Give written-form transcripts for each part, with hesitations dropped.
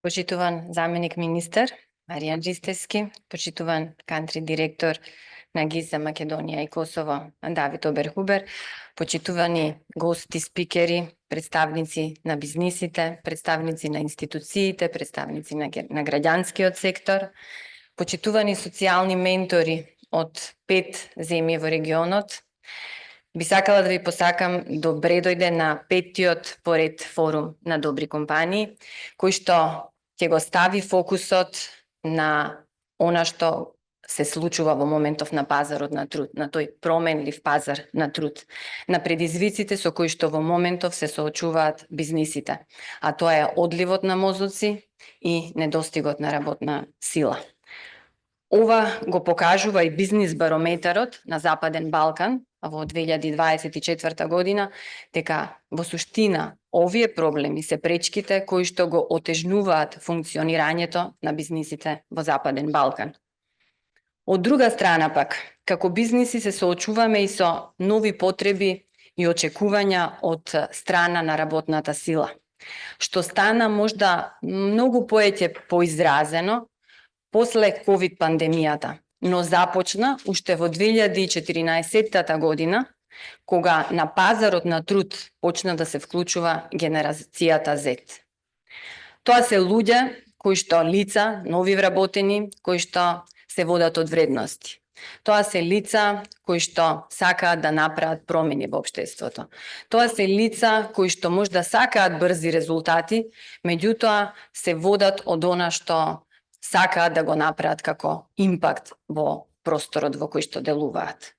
Почитуван заменик министер Маријан Ристевски, почитуван кантри директор на ГИС за Македонија и Косово Давид Оберхубер, почитувани гости, спикери, представници на бизнисите, представници на институциите, представници на граѓанскиот сектор, почитувани социјални ментори од 5 земји во регионот. Би сакала да ви посакам добре дојде на 5-тиот поред форум на добри компании, кој што ќе го стави фокусот на она што се случува во моментов на пазарот на труд, на тој променлив пазар на труд, на предизвиците со кои што во моментов се соочуваат бизнисите, а тоа е одливот на мозоци и недостигот на работна сила. Ова го покажува и бизнис барометарот на Западен Балкан во 2024 година, дека во суштина овие проблеми се пречките кои што го отежнуваат функционирањето на бизнисите во Западен Балкан. Од друга страна пак, како бизниси се соочуваме и со нови потреби и очекувања од страна на работната сила, што стана можда многу поеќе поизразено после ковид пандемијата, но започна уште во 2014 година, кога на пазарот на труд почна да се вклучува генерацијата Z. Тоа се луѓе кои што лица, нови вработени, кои што се водат од вредности. Тоа се лица кои што сакаат да направат промени во општеството. Тоа се лица кои што можда сакаат брзи резултати, меѓутоа се водат од она што сакаат да го направат како импакт во просторот во кој што делуваат.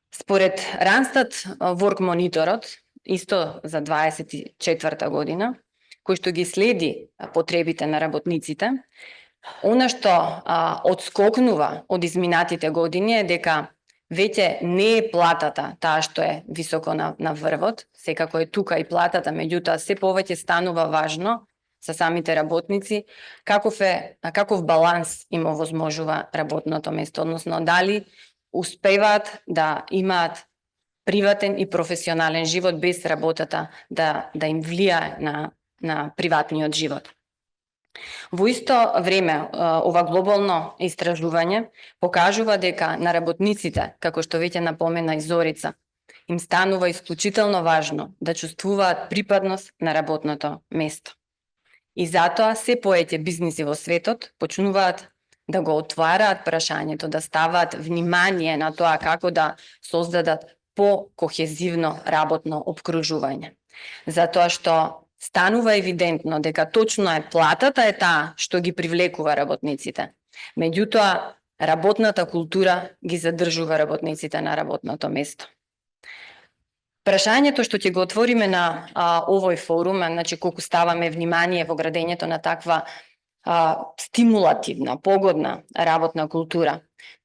Според Randstad Work Monitorот, исто за 24 година, кој што ги следи потребите на работниците, она што одскокнува од изминатите години е дека веќе не е платата таа што е високо на врвот, секако е тука и платата, меѓутоа се повеќе станува важно за самите работници, каков баланс им овозможува работното место, односно дали успеваат да имаат приватен и професионален живот без работата да им влијае на приватниот живот. Во исто време, ова глобално истражување покажува дека на работниците, како што веќе напомена и Зорица, им станува исклучително важно да чувствуваат припадност на работното место. И затоа се поеќе бизниси во светот почнуваат да го отвараат прашањето, да ставаат внимание на тоа како да создадат по-кохезивно работно опкружување. Затоа што станува евидентно дека точно е платата е таа што ги привлекува работниците. Меѓутоа, работната култура ги задржува работниците на работното место. Прашањето што ќе го отвориме на овој форум, значи колку ставаме внимание во градењето на таква стимулативна, погодна работна култура,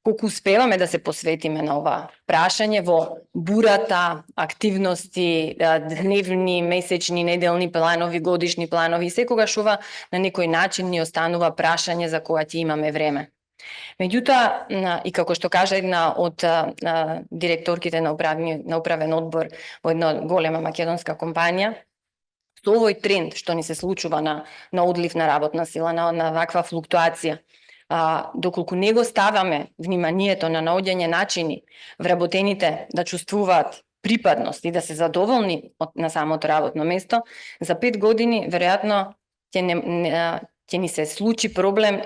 колку успеваме да се посветиме на ова прашање во бурата активности, дневни, месечни, неделни планови, годишни планови, секогаш ова на некој начин ни останува прашање за кога ќе имаме време. Меѓутоа, и како што кажа една од директорките на управен одбор во една голема македонска компанија, со овој тренд што ни се случува на одлив на работна сила, на ваква флуктуација, доколку не го ставаме вниманието на наоѓање начини вработените да чувствуваат припадност и да се задоволни на самото работно место, за 5 години веројатно ќе ни се случи проблем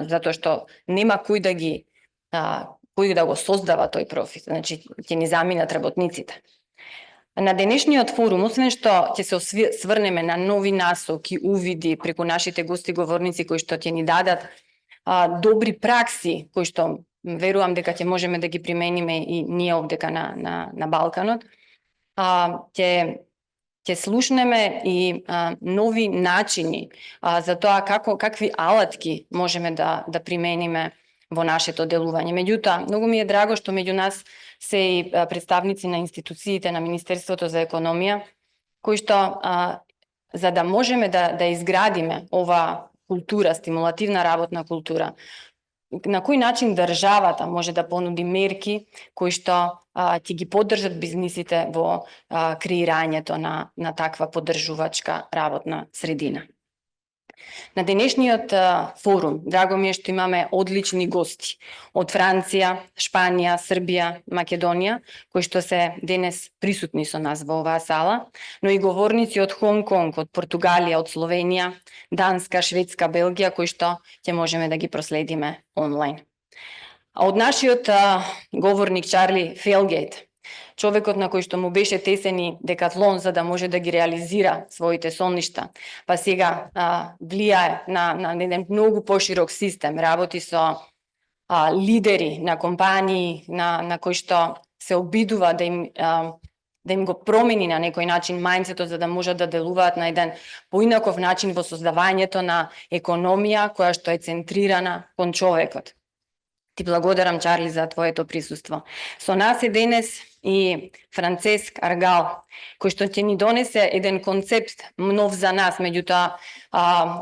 затоа што нема кој да го создава тој профит, значи ќе ни заминат работниците. На денешниот форум, освен што ќе се сврнеме на нови насоки, увиди преку нашите гости говорници кои што ќе ни дадат добри пракси, кои што верувам дека ќе можеме да ги примениме и ние овдека на Балканот, ќе слушнеме и нови начини за тоа какви алатки можеме да примениме во нашето делување. Меѓутоа, многу ми е драго што меѓу нас се и представници на институциите на Министерството за економија, кои што за да можеме да изградиме ова култура, стимулативна работна култура, на кој начин државата може да понуди мерки кои што ќе ги поддржат бизнисите во креирањето на таква поддржувачка работна средина. На денешниот форум, драго ми е што имаме одлични гости од Франција, Шпанија, Србија, Македонија, кои што се денес присутни со нас во оваа сала, но и говорници од Хонг Конг, од Португалија, од Словенија, Данска, Шведска, Белгија, кои што ќе можеме да ги проследиме онлайн. А од нашиот говорник Чарли Фелгейт, човекот на кој што му беше тесени декатлон за да може да ги реализира своите сонништа, па сега влијае на еден многу поширок систем, работи со лидери на компании на кои што се обидува да им го промени на некој начин мајндсетот за да можат да делуваат на еден поинаков начин во создавањето на економија која што е центрирана кон човекот. Ти благодарам, Чарли, за твоето присуство. Со нас е денес и Францеск Аргал, кој што ќе ни донесе еден концепт нов за нас, меѓутоа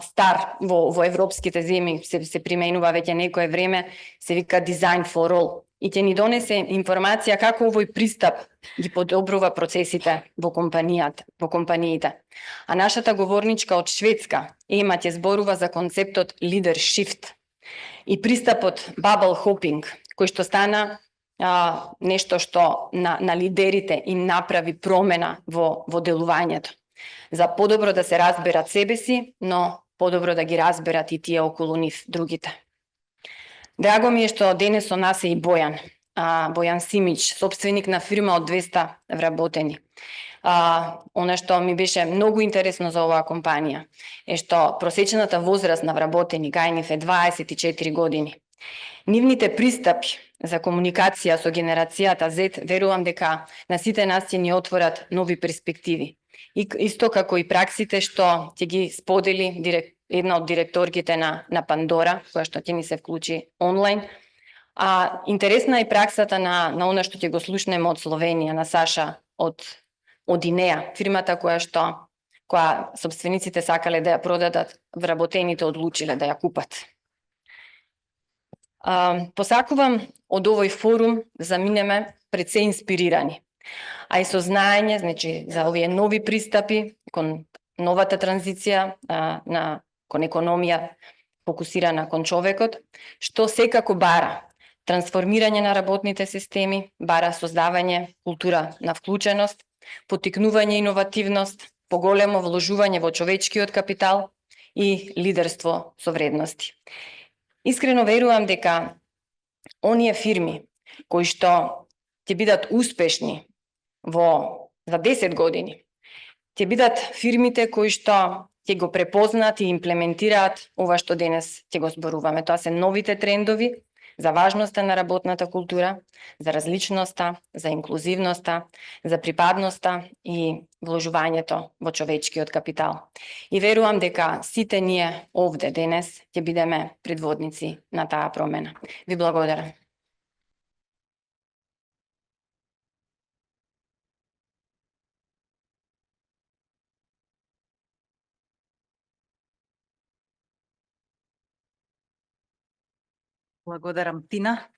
стар во европските земји, се применува веќе некое време, се вика Design for All. И ќе ни донесе информација како овој пристап ги подобрува процесите во компаниите. А нашата говорничка од Шведска, Ема, ќе зборува за концептот Leader Shift и пристапот Bubble Hopping, кој што стана нешто што на лидерите им направи промена во делувањето. За подобро да се разберат себе си, но подобро да ги разберат и тие околу нив, другите. Драго ми е што денес со нас е и Бојан. Бојан Симич, собственик на фирма од 200 вработени. Она што ми беше многу интересно за оваа компанија е што просечната возраст на вработени кај нив е 24 години. Нивните пристапи за комуникација со генерацијата Z, верувам дека на сите нас ќе ни отворат нови перспективи. Исто како и праксите што ќе ги сподели една од директорките на Пандора, која што ќе ни се вклучи онлайн. Интересна е праксата на она што ќе го слушнеме од Словенија, на Саша од Инеа, фирмата која собствениците сакале да ја продадат, вработените одлучиле да ја купат. Посакувам од овој форум заминеме пред се инспирирани, а и со знаење, значи, за овие нови пристапи кон новата транзиција кон економија фокусирана кон човекот, што секако бара трансформирање на работните системи, бара создавање култура на вклученост, поттикнување иновативност, поголемо вложување во човечкиот капитал и лидерство со вредности. Искрено верувам дека оние фирми кои што ќе бидат успешни за 10 години, ќе бидат фирмите кои што ќе го препознаат и имплементираат ова што денес ќе го зборуваме. Тоа се новите трендови за важноста на работната култура, за различноста, за инклузивноста, за припадноста и вложувањето во човечкиот капитал. И верувам дека сите ние овде денес ќе бидеме предводници на таа промена. Ви благодарам. Благодарам, Тина.